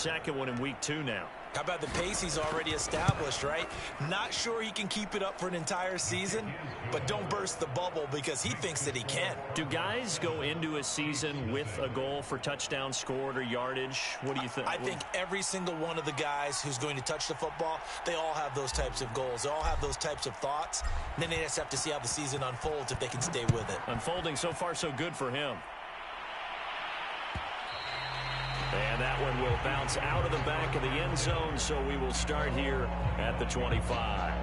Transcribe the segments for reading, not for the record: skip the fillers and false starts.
second one in week 2 now. How about the pace he's already established, right? Not sure he can keep it up for an entire season, but don't burst the bubble because he thinks that he can. Do guys go into a season with a goal for touchdown scored or yardage? What do you think? I think every single one of the guys who's going to touch the football, they all have those types of goals. They all have those types of thoughts. And then they just have to see how the season unfolds if they can stay with it. Unfolding so far so good for him. And that one will bounce out of the back of the end zone, so we will start here at the 25.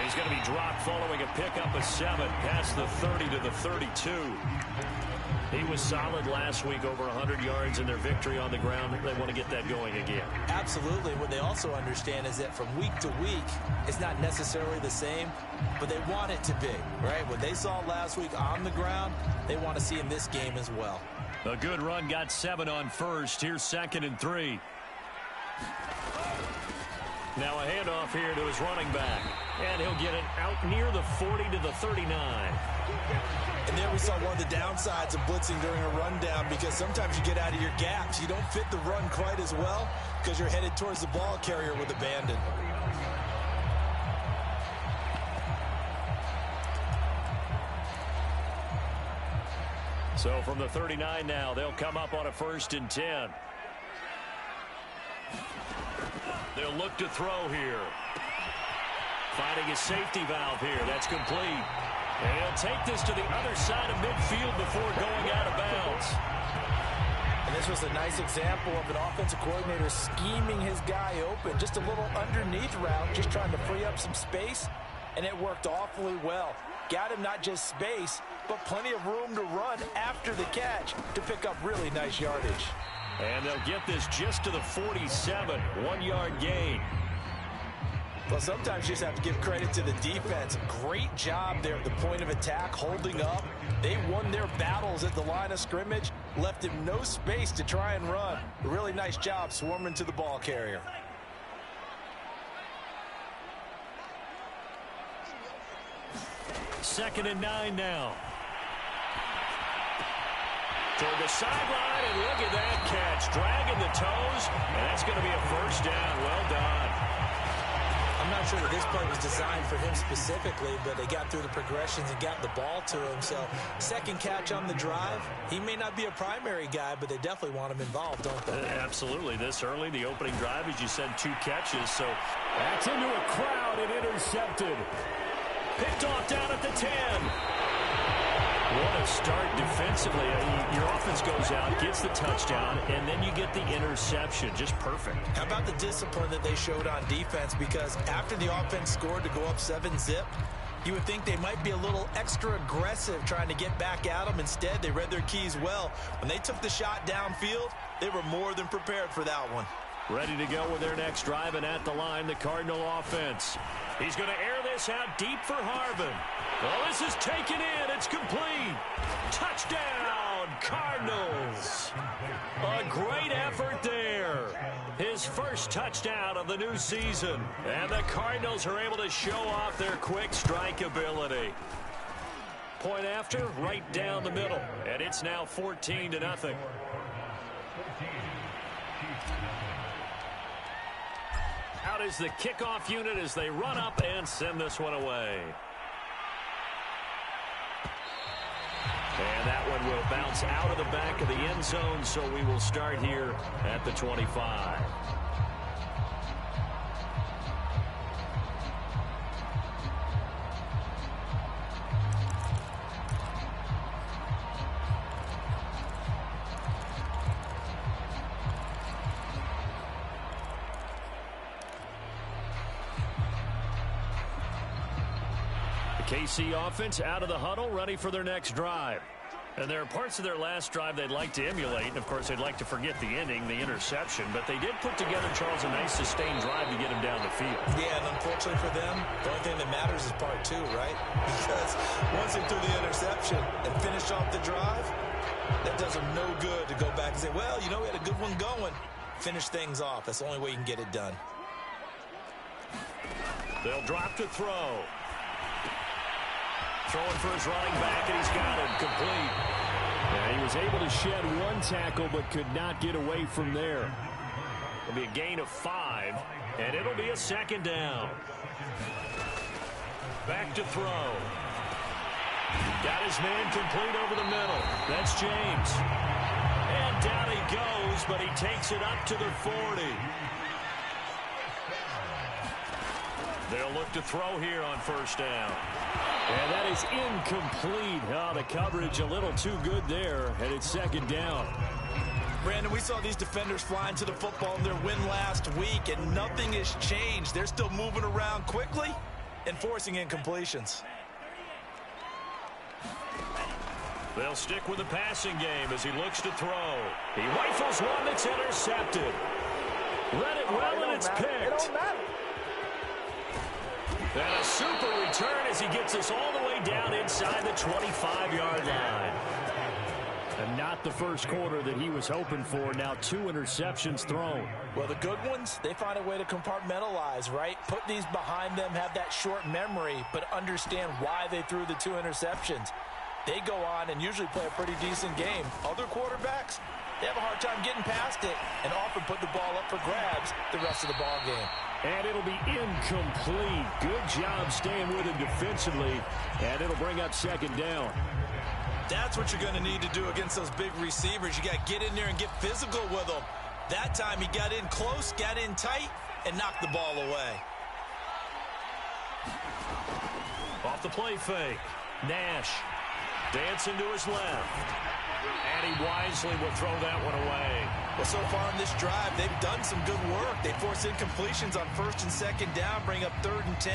He's going to be dropped following a pickup of 7 past the 30 to the 32. He was solid last week, over 100 yards in their victory on the ground. They want to get that going again. Absolutely. What they also understand is that from week to week, it's not necessarily the same, but they want it to be, right? What they saw last week on the ground, they want to see in this game as well. A good run, got 7 on first. Here's 2nd and 3. Now a handoff here to his running back. And he'll get it out near the 40 to the 39. And there we saw one of the downsides of blitzing during a rundown, because sometimes you get out of your gaps. You don't fit the run quite as well because you're headed towards the ball carrier with abandon. So from the 39 now, they'll come up on a 1st and 10. They'll look to throw here. Finding a safety valve here. That's complete. And he'll take this to the other side of midfield before going out of bounds. And this was a nice example of an offensive coordinator scheming his guy open. Just a little underneath route, just trying to free up some space. And it worked awfully well. Got him not just space, but plenty of room to run after the catch to pick up really nice yardage. And they'll get this just to the 47, 1-yard gain. Well, sometimes you just have to give credit to the defense. Great job there at the point of attack, holding up. They won their battles at the line of scrimmage, left him no space to try and run. A really nice job swarming to the ball carrier. Second and 9 now. Toward the sideline, and look at that catch. Dragging the toes, and that's going to be a 1st down. Well done. I'm not sure that this play was designed for him specifically, but they got through the progressions and got the ball to him. So, 2nd catch on the drive. He may not be a primary guy, but they definitely want him involved, don't they? Absolutely. This early, the opening drive, as you said, 2 catches. So, that's into a crowd and intercepted. Picked off down at the 10. What a start defensively. Your offense goes out, gets the touchdown, and then you get the interception. Just perfect. How about the discipline that they showed on defense? Because after the offense scored to go up 7-zip, you would think they might be a little extra aggressive trying to get back at them. Instead, they read their keys well. When they took the shot downfield, they were more than prepared for that one. Ready to go with their next drive, and at the line, the Cardinal offense. He's going to air this out deep for Harvin. Well, this is taken in. It's complete. Touchdown, Cardinals. A great effort there. His first touchdown of the new season. And the Cardinals are able to show off their quick strike ability. Point after, right down the middle. And it's now 14-0. Out is the kickoff unit as they run up and send this one away. And that one will bounce out of the back of the end zone, so we will start here at the 25. KC offense out of the huddle, ready for their next drive. And there are parts of their last drive they'd like to emulate. And, of course, they'd like to forget the inning, the interception. But they did put together, Charles, a nice sustained drive to get him down the field. Yeah, and unfortunately for them, the only thing that matters is part two, right? Because once they threw the interception and finished off the drive, that does them no good to go back and say, well, you know, we had a good one going. Finish things off. That's the only way you can get it done. They'll drop to throw. Throwing for his running back, and he's got him complete. Yeah, he was able to shed one tackle, but could not get away from there. It'll be a gain of 5, and it'll be a second down. Back to throw. Got his man complete over the middle. That's James. And down he goes, but he takes it up to the 40. They'll look to throw here on first down. And that is incomplete. Oh, the coverage a little too good there, and it's second down. Brandon, we saw these defenders flying to the football in their win last week, and nothing has changed. They're still moving around quickly and forcing incompletions. They'll stick with the passing game as he looks to throw. He rifles one that's intercepted. Read it well, and it's picked. It don't matter. And a super return as he gets us all the way down inside the 25-yard line. And not the first quarter that he was hoping for. Now 2 interceptions thrown. Well, the good ones, they find a way to compartmentalize, right? Put these behind them, have that short memory, but understand why they threw the 2 interceptions. They go on and usually play a pretty decent game. Other quarterbacks, they have a hard time getting past it and often put the ball up for grabs the rest of the ball game. And it'll be incomplete. Good job staying with him defensively. And it'll bring up second down. That's what you're going to need to do against those big receivers. You got to get in there and get physical with them. That time he got in close, got in tight, and knocked the ball away. Off the play fake. Nash dancing to his left. And he wisely will throw that one away. Well, so far on this drive, they've done some good work. They force incompletions on first and second down, bring up 3rd and 10.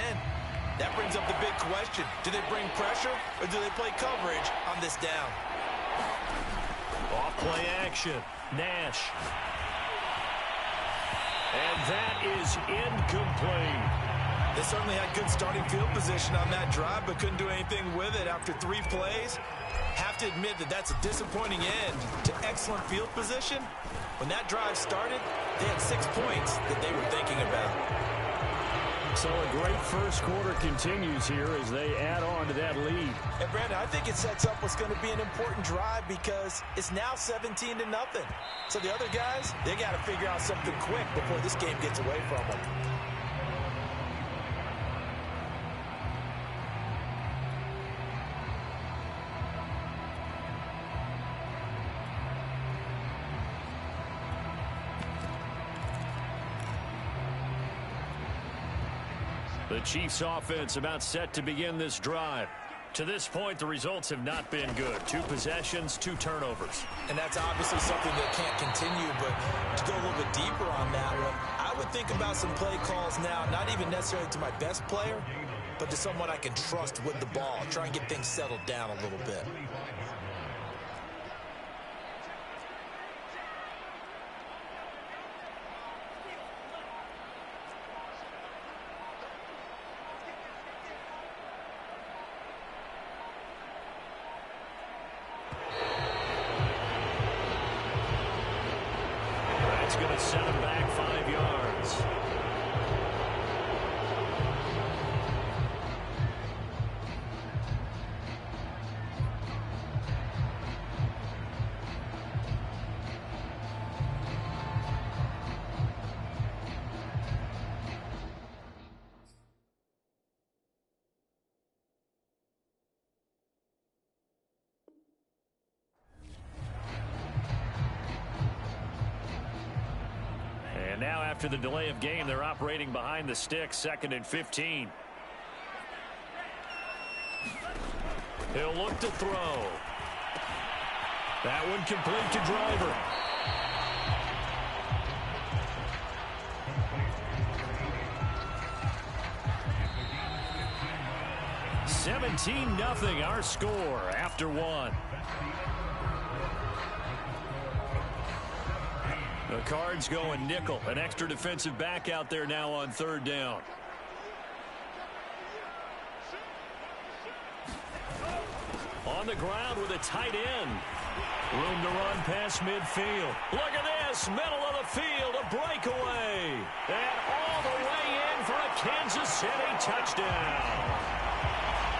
That brings up the big question. Do they bring pressure or do they play coverage on this down? Off play action. Nash. And that is incomplete. They certainly had good starting field position on that drive, but couldn't do anything with it after 3 plays. Have to admit that that's a disappointing end to excellent field position. When that drive started, they had 6 points that they were thinking about. So a great first quarter continues here as they add on to that lead. And Brandon, I think it sets up what's going to be an important drive because it's now 17-0. So the other guys, they got to figure out something quick before this game gets away from them. The Chiefs offense about set to begin this drive. To this point, the results have not been good. 2 possessions, 2 turnovers. And that's obviously something that can't continue, but to go a little bit deeper on that one, I would think about some play calls now, not even necessarily to my best player, but to someone I can trust with the ball. Try and get things settled down a little bit. That's going to set him back 5 yards. And now after the delay of game, they're operating behind the sticks, 2nd and 15. He'll look to throw. That one complete to Driver. 17-0 our score after one. The Cards going nickel. An extra defensive back out there now on third down. On the ground with a tight end. Room to run past midfield. Look at this. Middle of the field. A breakaway. And all the way in for a Kansas City touchdown.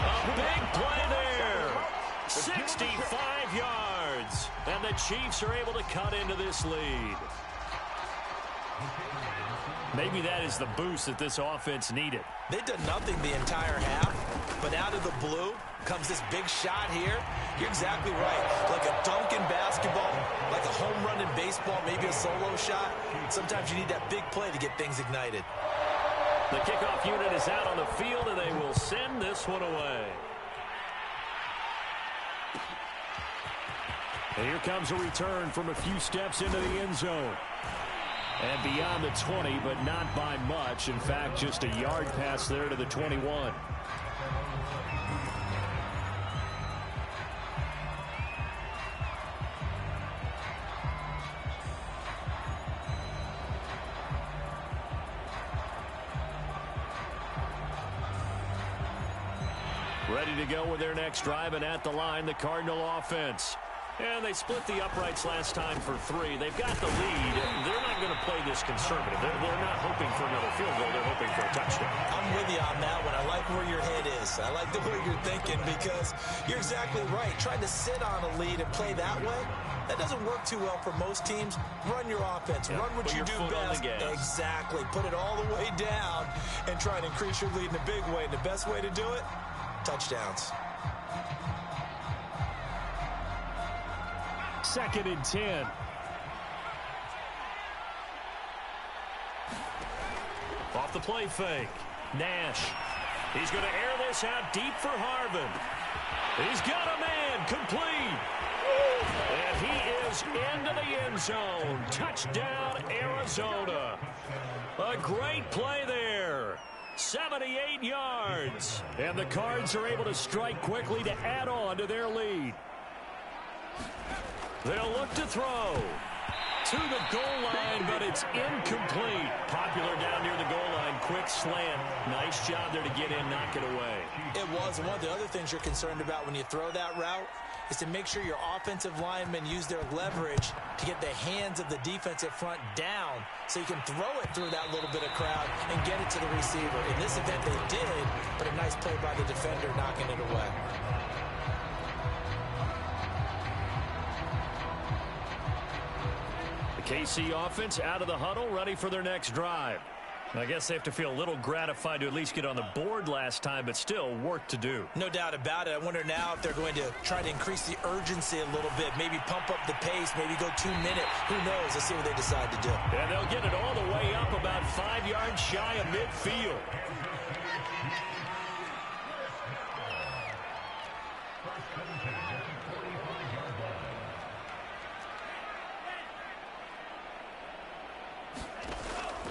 A big play there. 65 yards. And the Chiefs are able to cut into this lead. Maybe that is the boost that this offense needed. They've done nothing the entire half, but out of the blue comes this big shot here. You're exactly right. Like a dunk in basketball, like a home run in baseball, maybe a solo shot. Sometimes you need that big play to get things ignited. The kickoff unit is out on the field, and they will send this one away. And here comes a return from a few steps into the end zone. And beyond the 20, but not by much. In fact, just a yard pass there to the 21. Ready to go with their next drive, and at the line, the Cardinal offense. And they split the uprights last time for 3. They've got the lead. They're not going to play this conservative. They're not hoping for another field goal. They're hoping for a touchdown. I'm with you on that one. I like where your head is. I like the way you're thinking because you're exactly right. Trying to sit on a lead and play that way, that doesn't work too well for most teams. Run your offense. Run what you do best. Exactly. Put it all the way down and try and increase your lead in a big way. And the best way to do it, touchdowns. 2nd and 10. Off the play fake. Nash. He's going to air this out deep for Harvin. He's got a man. Complete. And he is into the end zone. Touchdown, Arizona. A great play there. 78 yards. And the Cards are able to strike quickly to add on to their lead. They'll look to throw to the goal line, but it's incomplete. Popular down near the goal line. Quick slant. Nice job there to get in, knock it away. It was. And one of the other things you're concerned about when you throw that route is to make sure your offensive linemen use their leverage to get the hands of the defensive front down so you can throw it through that little bit of crowd and get it to the receiver. In this event, they did, but a nice play by the defender knocking it away. KC offense out of the huddle, ready for their next drive. I guess they have to feel a little gratified to at least get on the board last time, but still work to do. No doubt about it. I wonder now if they're going to try to increase the urgency a little bit, maybe pump up the pace, maybe go 2 minute. Who knows? Let's see what they decide to do. And they'll get it all the way up about 5 yards shy of midfield.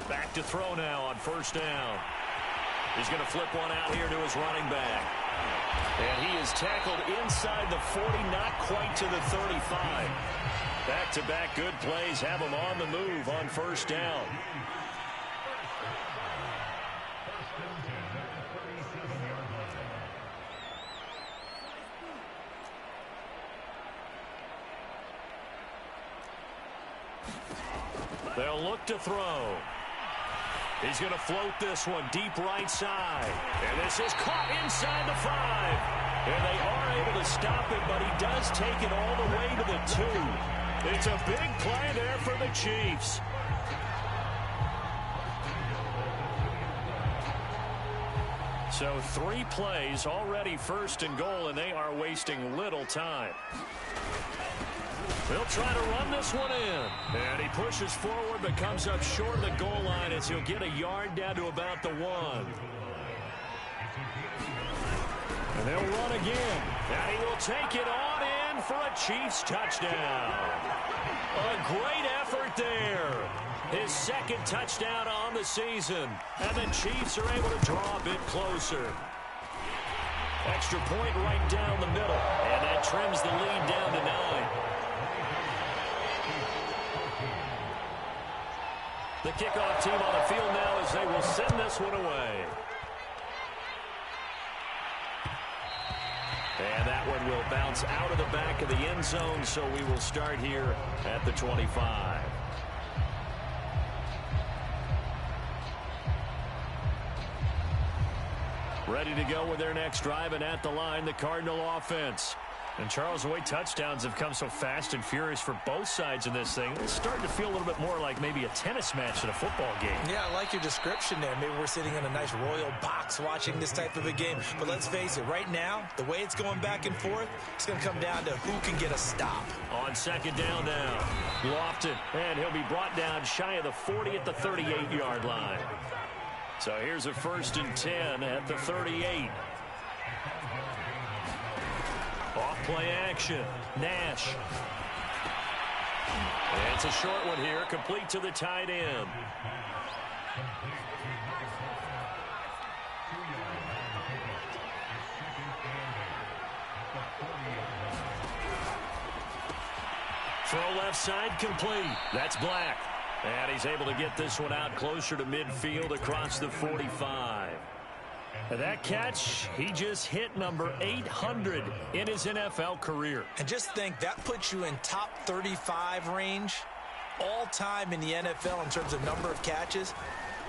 Back to throw now on first down. He's going to flip one out here to his running back. And he is tackled inside the 40, not quite to the 35. Back-to-back good plays have him on the move on first down. They'll look to throw. He's going to float this one deep right side. And this is caught inside the 5. And they are able to stop it, but he does take it all the way to the 2. It's a big play there for the Chiefs. So 3 plays already first and goal, and they are wasting little time. They'll try to run this one in. And he pushes forward but comes up short of the goal line as he'll get a yard down to about the 1. And they'll run again. And he will take it on in for a Chiefs touchdown. A great effort there. His 2nd touchdown on the season. And the Chiefs are able to draw a bit closer. Extra point right down the middle. And that trims the lead down to 9. The kickoff team on the field now as they will send this one away. And that one will bounce out of the back of the end zone, so we will start here at the 25. Ready to go with their next drive, and at the line, the Cardinal offense. And, Charles, the way touchdowns have come so fast and furious for both sides in this thing, it's starting to feel a little bit more like maybe a tennis match than a football game. Yeah, I like your description there. Maybe we're sitting in a nice royal box watching this type of a game. But let's face it, right now, the way it's going back and forth, it's going to come down to who can get a stop. On second down now, Lofton, and he'll be brought down shy of the 40 at the 38-yard line. So here's a 1st and 10 at the 38. Off play action. Nash. And it's a short one here, complete to the tight end. Throw left side complete. That's Black. And he's able to get this one out closer to midfield across the 45. And that catch, he just hit number 800 in his NFL career. And just think, that puts you in top 35 range all time in the NFL in terms of number of catches.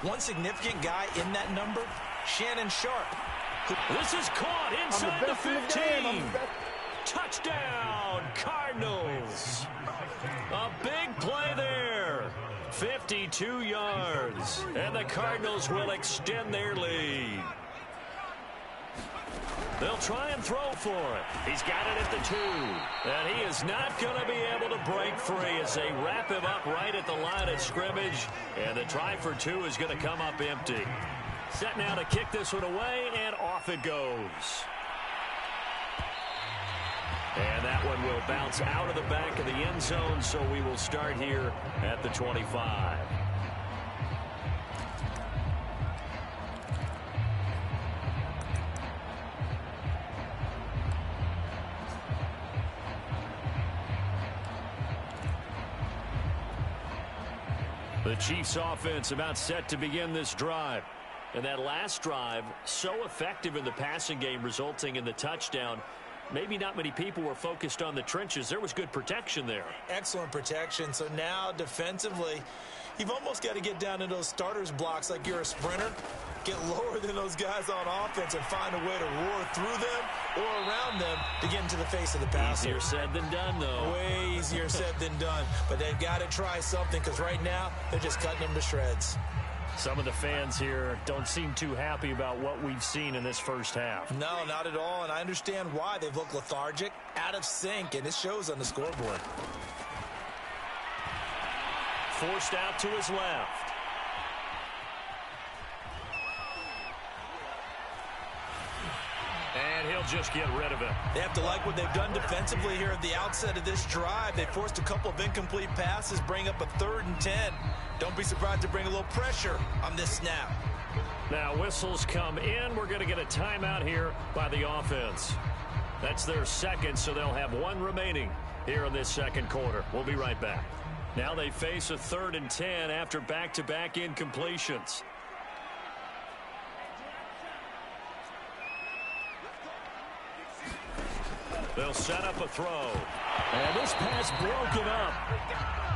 One significant guy in that number, Shannon Sharp. This is caught inside the 15. Touchdown, Cardinals. A big play there. 52 yards. And the Cardinals will extend their lead. They'll try and throw for it. He's got it at the 2. And he is not going to be able to break free as they wrap him up right at the line of scrimmage. And the try for 2 is going to come up empty. Set now to kick this one away, and off it goes. And that one will bounce out of the back of the end zone, so we will start here at the 25. The Chiefs offense about set to begin this drive. And that last drive, so effective in the passing game, resulting in the touchdown. Maybe not many people were focused on the trenches. There was good protection there. Excellent protection. So now defensively, you've almost got to get down to those starters blocks like you're a sprinter. Get lower than those guys on offense and find a way to roar through them or around them to get into the face of the passer. Easier said than done, though. Way easier said than done. But they've got to try something, because right now they're just cutting them to shreds. Some of the fans here don't seem too happy about what we've seen in this first half. No, not at all, and I understand why. They've looked lethargic, out of sync, and it shows on the scoreboard. Forced out to his left. And he'll just get rid of it. They have to like what they've done defensively here at the outset of this drive. They forced a couple of incomplete passes, bring up a 3rd and 10. Don't be surprised to bring a little pressure on this snap. Now whistles come in. We're going to get a timeout here by the offense. That's their second, so they'll have one remaining here in this second quarter. We'll be right back. Now they face a 3rd and 10 after back-to-back incompletions. They'll set up a throw. And this pass broken up.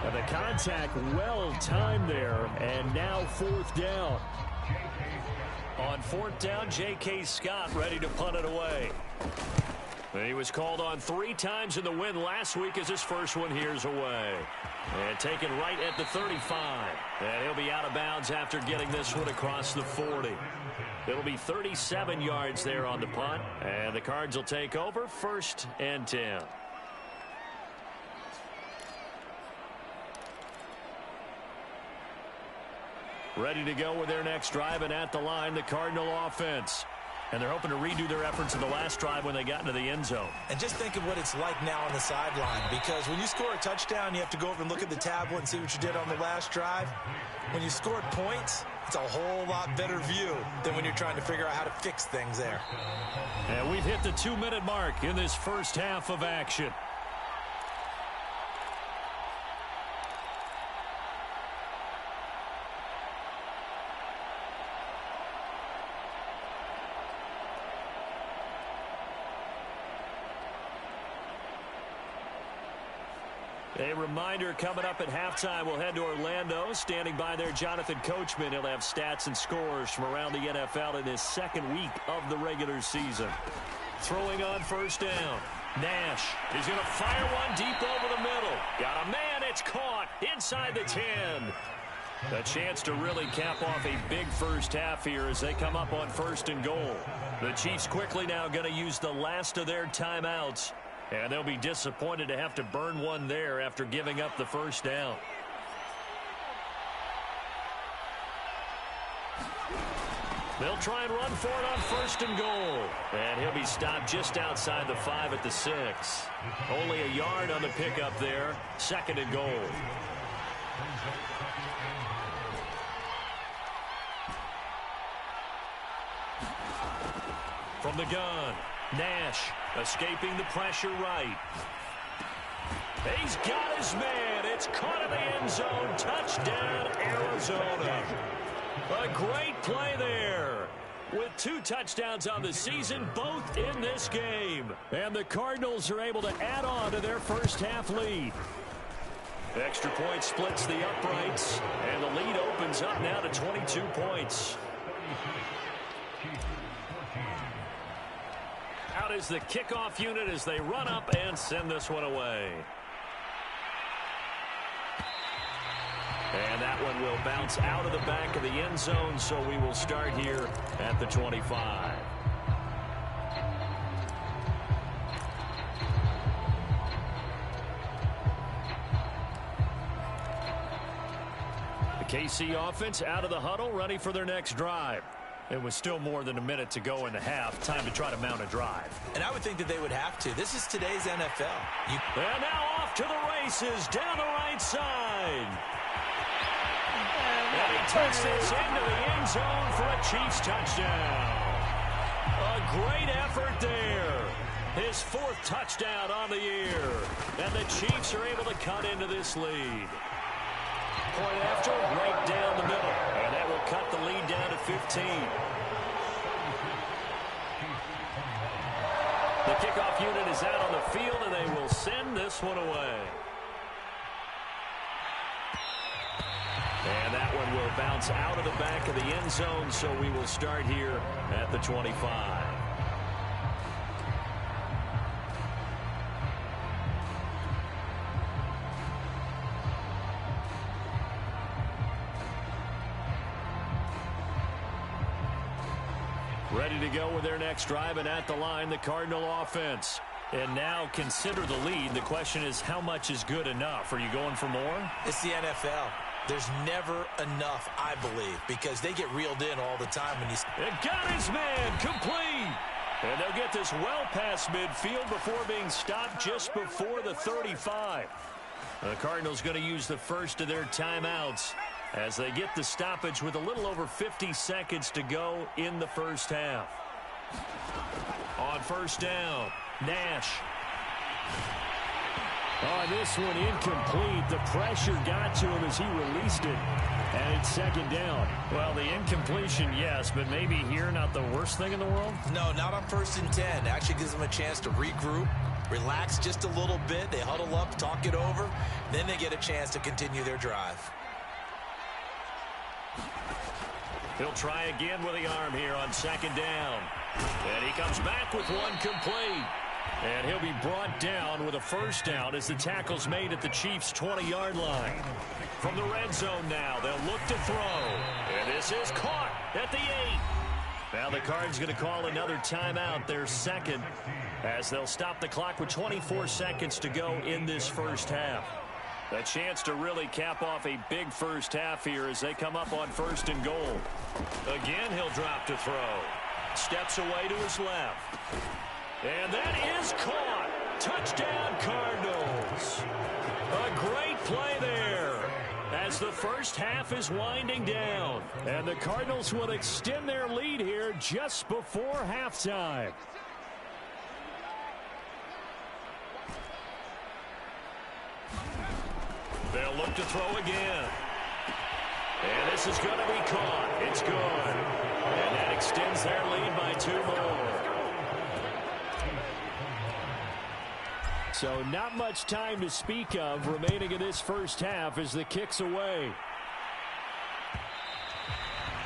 And the contact well timed there. And now 4th down. On 4th down, J.K. Scott ready to punt it away. He was called on 3 times in the win last week as his first one here's away. And taken right at the 35. And he'll be out of bounds after getting this one across the 40. It'll be 37 yards there on the punt. And the Cards will take over 1st and 10. Ready to go with their next drive, and at the line, the Cardinal offense. And they're hoping to redo their efforts in the last drive when they got into the end zone. And just think of what it's like now on the sideline, because when you score a touchdown, you have to go over and look at the tablet and see what you did on the last drive. When you scored points, It's a whole lot better view than when you're trying to figure out how to fix things there. And we've hit the 2-minute mark in this first half of action. A reminder, coming up at halftime, we'll head to Orlando. Standing by there, Jonathan Coachman. He'll have stats and scores from around the NFL in his second week of the regular season. Throwing on first down. Nash is going to fire one deep over the middle. Got a man, it's caught inside the 10. A chance to really cap off a big first half here as they come up on first and goal. The Chiefs quickly now going to use the last of their timeouts. And they'll be disappointed to have to burn one there after giving up the first down. They'll try and run for it on first and goal. And he'll be stopped just outside the 5 at the 6. Only a yard on the pickup there. Second and goal. From the gun, Nash escaping the pressure right. He's got his man. It's caught in the end zone. Touchdown, Arizona. A great play there. With 2 touchdowns on the season, both in this game. And the Cardinals are able to add on to their first half lead. The extra point splits the uprights. And the lead opens up now to 22 points. Out is the kickoff unit as they run up and send this one away. And that one will bounce out of the back of the end zone, so we will start here at the 25. The KC offense out of the huddle, ready for their next drive. It was still more than a minute to go in the half. Time to try to mount a drive. And I would think that they would have to. This is today's NFL. And now off to the races down the right side. And he takes this into the end zone for a Chiefs touchdown. A great effort there. His 4th touchdown on the year. And the Chiefs are able to cut into this lead. Point after, right down the middle. And that will cut the lead down to 15. The kickoff unit is out on the field, and they will send this one away. And that one will bounce out of the back of the end zone, so we will start here at the 25. Ready to go with their next drive, and at the line, the Cardinal offense. And now consider the lead. The question is, how much is good enough? Are you going for more? It's the NFL. There's never enough, I believe, because they get reeled in all the time. When It got his man complete. And they'll get this well past midfield before being stopped just before the 35. The Cardinals going to use the first of their timeouts as they get the stoppage with a little over 50 seconds to go in the first half. On first down, Nash. Oh, this one incomplete. The pressure got to him as he released it. And it's second down. Well, the incompletion, yes, but maybe here not the worst thing in the world? No, not on 1st and 10. Actually gives them a chance to regroup, relax just a little bit. They huddle up, talk it over. Then they get a chance to continue their drive. He'll try again with the arm here on second down. And he comes back with one complete. And he'll be brought down with a first down as the tackle's made at the Chiefs' 20-yard line. From the red zone now, they'll look to throw. And this is caught at the 8. Now the Cards going to call another timeout, their second, as they'll stop the clock with 24 seconds to go in this first half. A chance to really cap off a big first half here as they come up on first and goal. Again, he'll drop to throw. Steps away to his left. And that is caught. Touchdown, Cardinals. A great play there as as the first half is winding down. And the Cardinals will extend their lead here just before halftime. They'll look to throw again. And this is going to be caught. It's good. And that extends their lead by 2 more. So not much time to speak of remaining in this first half as the kick's away.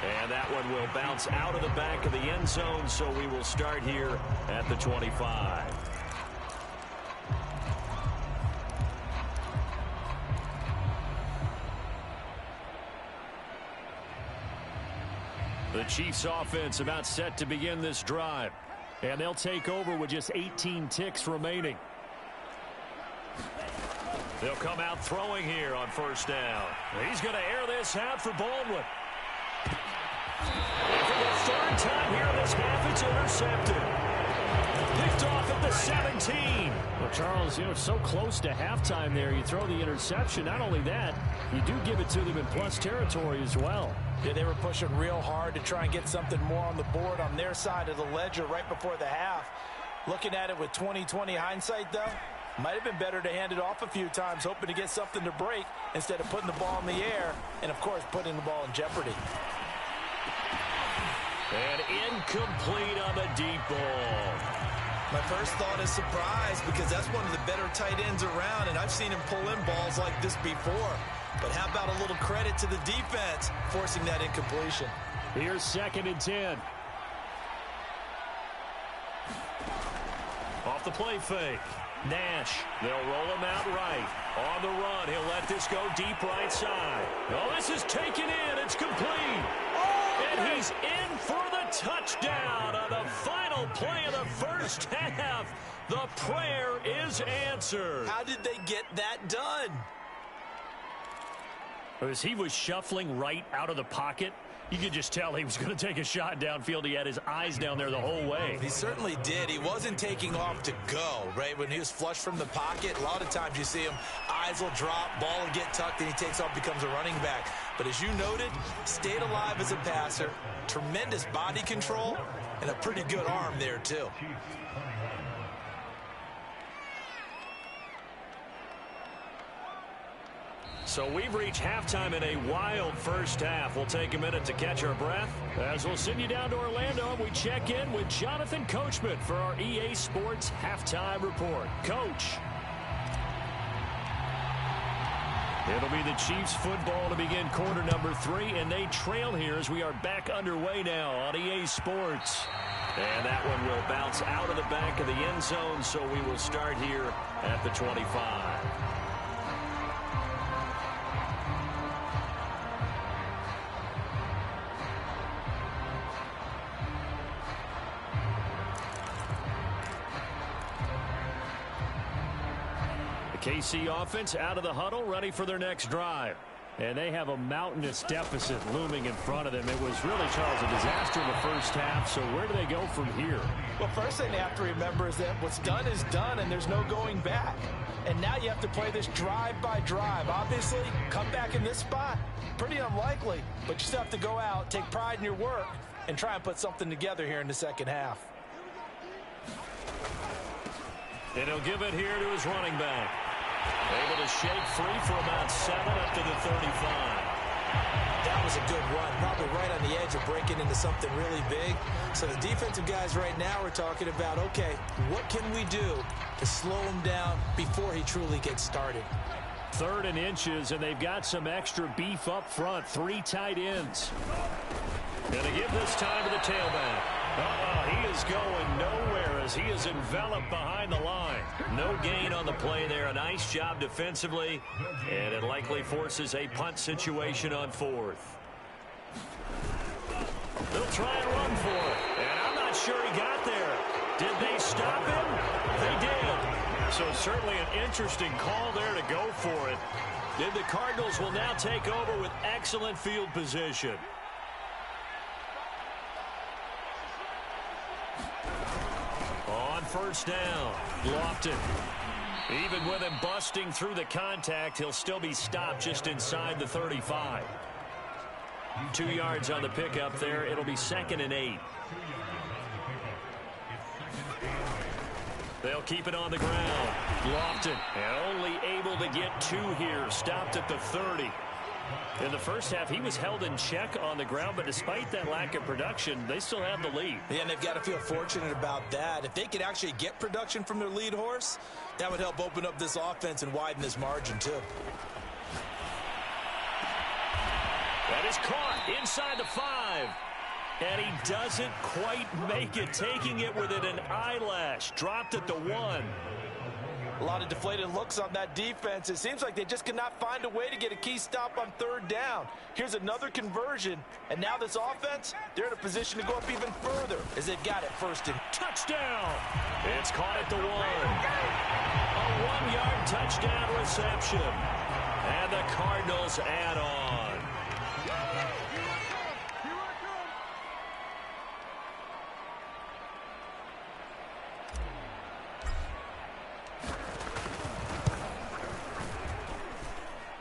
And that one will bounce out of the back of the end zone, so we will start here at the 25. The Chiefs offense about set to begin this drive. And they'll take over with just 18 ticks remaining. They'll come out throwing here on first down. He's going to air this out for Baldwin. And for the third time here in this half, it's intercepted. Picked off at the 17. Well, Charles, you know, so close to halftime there. You throw the interception. Not only that, you do give it to them in plus territory as well. Yeah, they were pushing real hard to try and get something more on the board on their side of the ledger right before the half. Looking at it with 20/20 hindsight, though, might have been better to hand it off a few times, hoping to get something to break instead of putting the ball in the air and, of course, putting the ball in jeopardy. And incomplete on the deep ball. My first thought is surprise because that's one of the better tight ends around, and I've seen him pull in balls like this before. But how about a little credit to the defense forcing that incompletion? Here's 2nd and 10. Off the play fake. Nash. They'll roll him out right. On the run, he'll let this go deep right side. Oh, this is taken in. It's complete. And he's in for the touchdown on the final play of the first half. The prayer is answered. How did they get that done? As he was shuffling right out of the pocket, you could just tell he was going to take a shot downfield. He had his eyes down there the whole way. He certainly did. He wasn't taking off to go, right? When he was flush from the pocket, a lot of times you see him, eyes will drop, ball will get tucked, and he takes off, becomes a running back. But as you noted, stayed alive as a passer, tremendous body control, and a pretty good arm there, too. So we've reached halftime in a wild first half. We'll take a minute to catch our breath as we'll send you down to Orlando and we check in with Jonathan Coachman for our EA Sports Halftime Report. Coach. It'll be the Chiefs football to begin quarter number 3, and they trail here as we are back underway now on EA Sports. And that one will bounce out of the back of the end zone, so we will start here at the 25. KC offense out of the huddle, ready for their next drive. And they have a mountainous deficit looming in front of them. It was really, Charles, a disaster in the first half. So where do they go from here? Well, first thing they have to remember is that what's done is done, and there's no going back. And now you have to play this drive by drive. Obviously, come back in this spot, pretty unlikely. But you still have to go out, take pride in your work, and try and put something together here in the second half. And he'll give it here to his running back. Able to shake free for about 7 up to the 35. That was a good run, probably right on the edge of breaking into something really big. So the defensive guys right now are talking about, okay, what can we do to slow him down before he truly gets started? 3rd and inches, and they've got some extra beef up front. 3 tight ends. Going to give this time to the tailback. He is going nowhere as he is enveloped behind the line. No gain on the play there. A nice job defensively, and it likely forces a punt situation on 4th. They'll try and run for it, and I'm not sure he got there. Did they stop him? They did. So certainly an interesting call there to go for it. Then the Cardinals will now take over with excellent field position. On first down, Lofton. Even with him busting through the contact, he'll still be stopped just inside the 35. 2 yards on the pickup there. It'll be 2nd and 8. They'll keep it on the ground. Lofton, and only able to get 2 here. Stopped at the 30. In the first half, he was held in check on the ground, but despite that lack of production, they still have the lead. Yeah, and they've got to feel fortunate about that. If they could actually get production from their lead horse, that would help open up this offense and widen this margin, too. That is caught inside the 5. And he doesn't quite make it, taking it within an eyelash. Dropped at the 1. A lot of deflated looks on that defense. It seems like they just cannot find a way to get a key stop on 3rd down. Here's another conversion, and now this offense, they're in a position to go up even further as they've got it 1st and... Touchdown! It's caught at the 1. A 1-yard touchdown reception. And the Cardinals add on.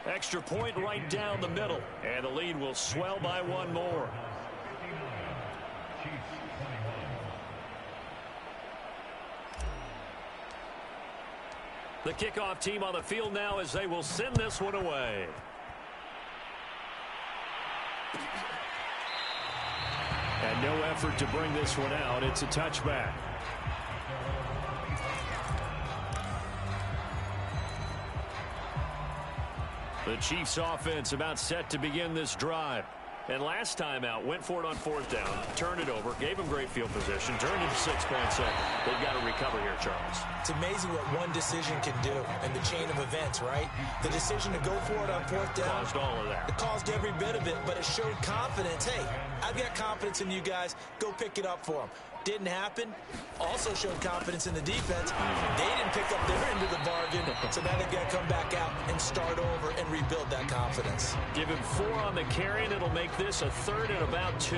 Extra point right down the middle, and the lead will swell by 1 more. The kickoff team on the field now as they will send this one away. And no effort to bring this one out. It's a touchback. The Chiefs offense about set to begin this drive. And last time out, went for it on 4th down, turned it over, gave them great field position, turned into 6-point second. They've got to recover here, Charles. It's amazing what one decision can do in the chain of events, right? The decision to go for it on 4th down. Caused all of that. It caused every bit of it, but it showed confidence. Hey, I've got confidence in you guys. Go pick it up for them. Didn't happen. Also showed confidence in the defense. They didn't pick up their end of the bargain, so now they've got to come back out and start over and rebuild that confidence. Give him 4 on the carry, and it'll make this a 3rd and about 2.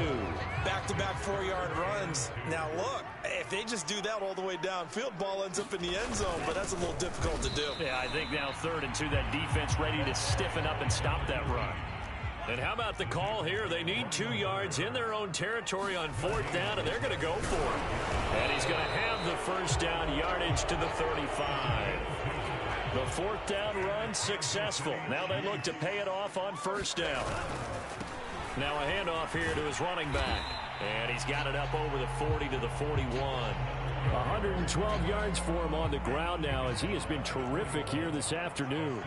Back-to-back 4-yard runs. Now, look, if they just do that all the way downfield, ball ends up in the end zone, but that's a little difficult to do. Yeah, I think now 3rd and 2, that defense ready to stiffen up and stop that run. And how about the call here? They need 2 yards in their own territory on 4th down, and they're going to go for it. And he's going to have the 1st down yardage to the 35. The 4th down run successful. Now they look to pay it off on 1st down. Now a handoff here to his running back. And he's got it up over the 40 to the 41. 112 yards for him on the ground now as he has been terrific here this afternoon.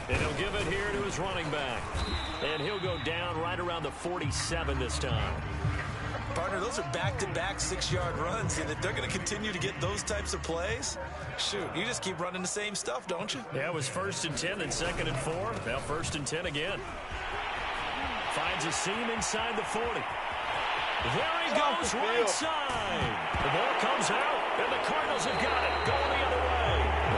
And he'll give it here to his running back. And he'll go down right around the 47 this time. Partner, those are back-to-back 6-yard runs, and if they're going to continue to get those types of plays, shoot, you just keep running the same stuff, don't you? Yeah, it was 1st and 10, then 2nd and 4. Now 1st and 10 again. Finds a seam inside the 40. There he goes, right side. The ball comes out, and the Cardinals have got it, going the other way.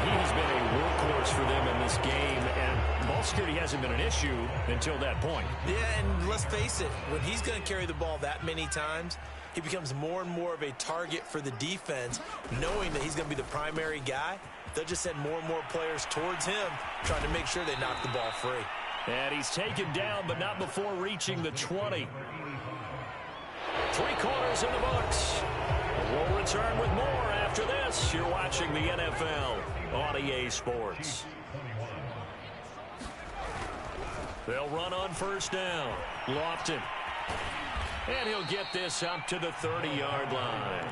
He has been a workhorse for them in this game, and ball security hasn't been an issue until that point. Yeah, and let's face it, when he's going to carry the ball that many times, he becomes more and more of a target for the defense, knowing that he's going to be the primary guy. They'll just send more and more players towards him, trying to make sure they knock the ball free. And he's taken down, but not before reaching the 20. 3 quarters in the books. We'll return with more after this. You're watching the NFL on EA Sports. They'll run on 1st down. Lofton. And he'll get this up to the 30-yard line.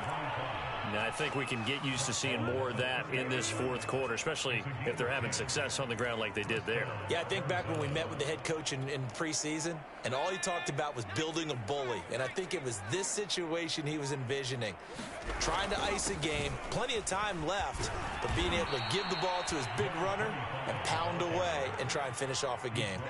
Now, I think we can get used to seeing more of that in this 4th quarter, especially if they're having success on the ground like they did there. Yeah, I think back when we met with the head coach in preseason, and all he talked about was building a bully. And I think it was this situation he was envisioning. Trying to ice a game, plenty of time left, but being able to give the ball to his big runner and pound away and try and finish off a game.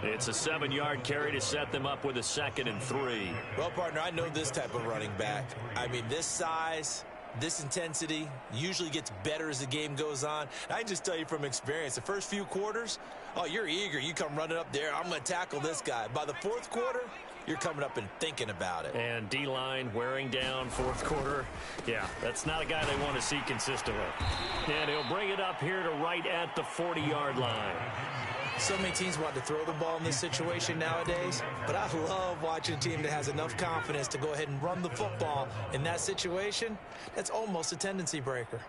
It's a 7-yard carry to set them up with a 2nd and 3. Well, partner, I know this type of running back. I mean, this size, this intensity usually gets better as the game goes on. I can just tell you from experience, the first few quarters, oh, you're eager. You come running up there, I'm going to tackle this guy. By the 4th quarter, you're coming up and thinking about it. And D-line wearing down fourth quarter. Yeah, that's not a guy they want to see consistently. And he'll bring it up here to right at the 40-yard line. So many teams want to throw the ball in this situation nowadays, but I love watching a team that has enough confidence to go ahead and run the football in that situation. That's almost a tendency breaker.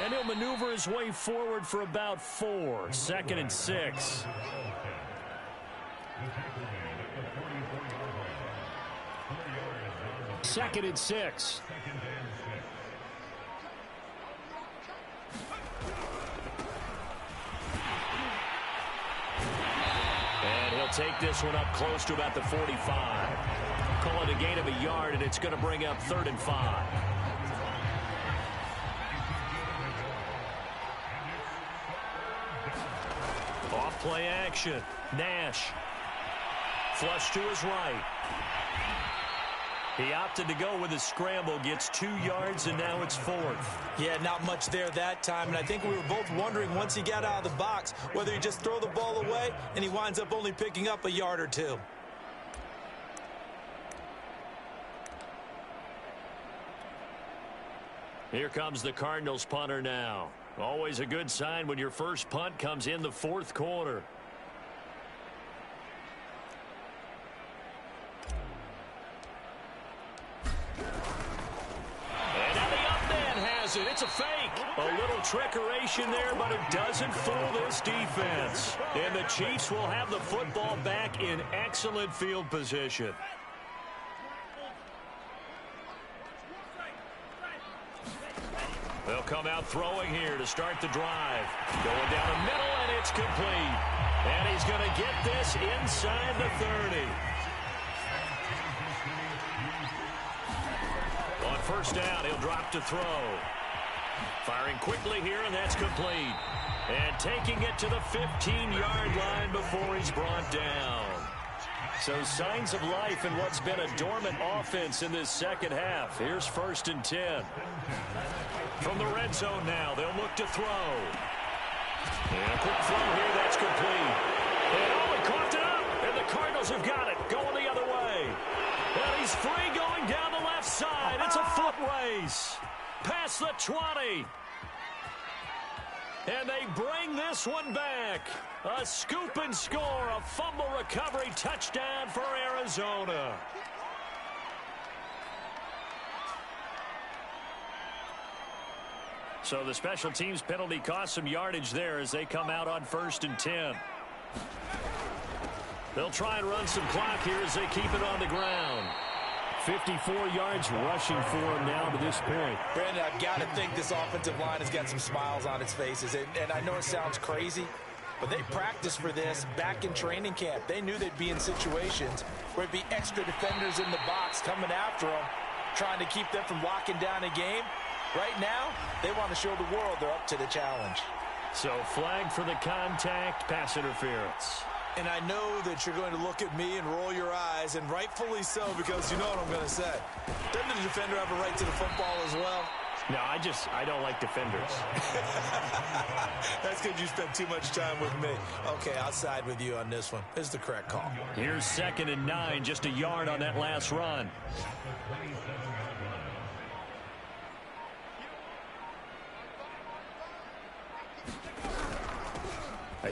And he'll maneuver his way forward for about 4. 2nd and 6. Second and 6. And he'll take this one up close to about the 45. Call it a gain of a yard, and it's going to bring up 3rd and 5. Off play action. Nash. Flush to his right. He opted to go with a scramble, gets 2 yards, and now it's 4th. Yeah, not much there that time, and I think we were both wondering once he got out of the box whether he just throw the ball away, and he winds up only picking up a yard or 2. Here comes the Cardinals punter now. Always a good sign when your first punt comes in the 4th quarter. And now the up man has it. It's a fake. A little trickeration there, but it doesn't fool this defense. And the Chiefs will have the football back in excellent field position. They'll come out throwing here to start the drive. Going down the middle, and it's complete. And he's going to get this inside the 30. On first down, he'll drop to throw. Firing quickly here, and that's complete. And taking it to the 15-yard line before he's brought down. So signs of life in what's been a dormant offense in this second half. Here's 1st and 10. From the red zone now, they'll look to throw. And a quick throw here, that's complete. And oh, he coughed it up, and the Cardinals have got it, going the other way. And he's free going down the left side. It's a foot race. Past the 20. And they bring this one back. A scoop and score, a fumble recovery touchdown for Arizona. So the special teams penalty cost some yardage there as they come out on 1st and 10. They'll try and run some clock here as they keep it on the ground. 54 yards rushing for him now to this point. Brandon, I've got to think this offensive line has got some smiles on its faces. And I know it sounds crazy, but they practiced for this back in training camp. They knew they'd be in situations where it'd be extra defenders in the box coming after them, trying to keep them from locking down a game. Right now, they want to show the world they're up to the challenge. So flag for the contact, pass interference. And I know that you're going to look at me and roll your eyes, and rightfully so, because you know what I'm going to say. Doesn't the defender have a right to the football as well? No, I don't like defenders. That's because you spent too much time with me. Okay, I'll side with you on this one. This is the correct call. Here's 2nd and 9, just a yard on that last run.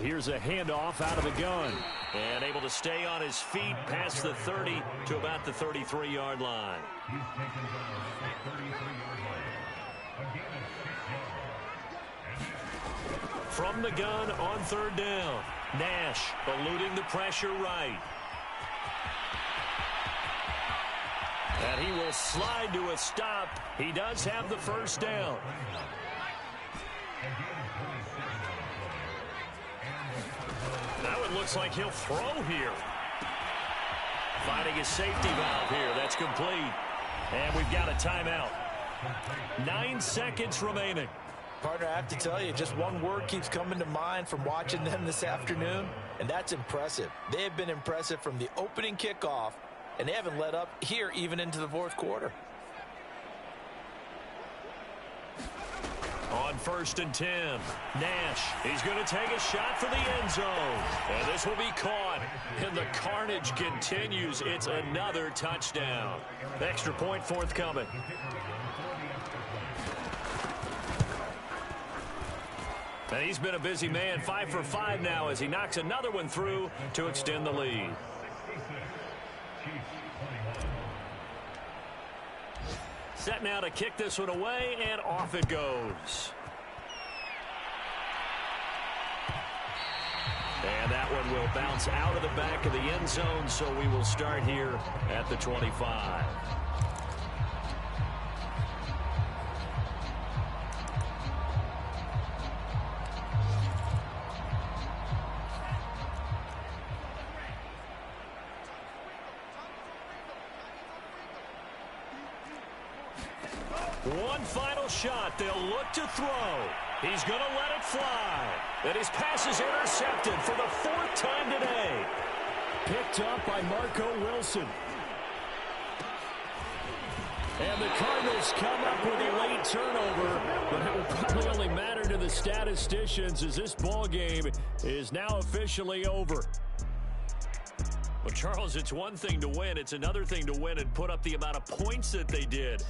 Here's a handoff out of the gun. And able to stay on his feet past the 30 to about the 33-yard line. From the gun on 3rd down. Nash eluding the pressure right. And he will slide to a stop. He does have the 1st down. Now it looks like he'll throw here. Finding his safety valve here. That's complete. And we've got a timeout. 9 seconds remaining. Partner, I have to tell you, just one word keeps coming to mind from watching them this afternoon, and that's impressive. They have been impressive from the opening kickoff, and they haven't let up here even into the 4th quarter. On 1st and 10, Nash, he's going to take a shot for the end zone. And this will be caught. And the carnage continues. It's another touchdown. Extra point forthcoming. And he's been a busy man, 5 for 5 now as he knocks another one through to extend the lead. Set now to kick this one away, and off it goes. And that one will bounce out of the back of the end zone, so we will start here at the 25. One final shot. They'll look to throw. He's going to let it fly. And his pass is intercepted for the 4th time today. Picked up by Marco Wilson. And the Cardinals come up with a late turnover, but it will probably only matter to the statisticians as this ball game is now officially over. Well, Charles, it's one thing to win. It's another thing to win and put up the amount of points that they did.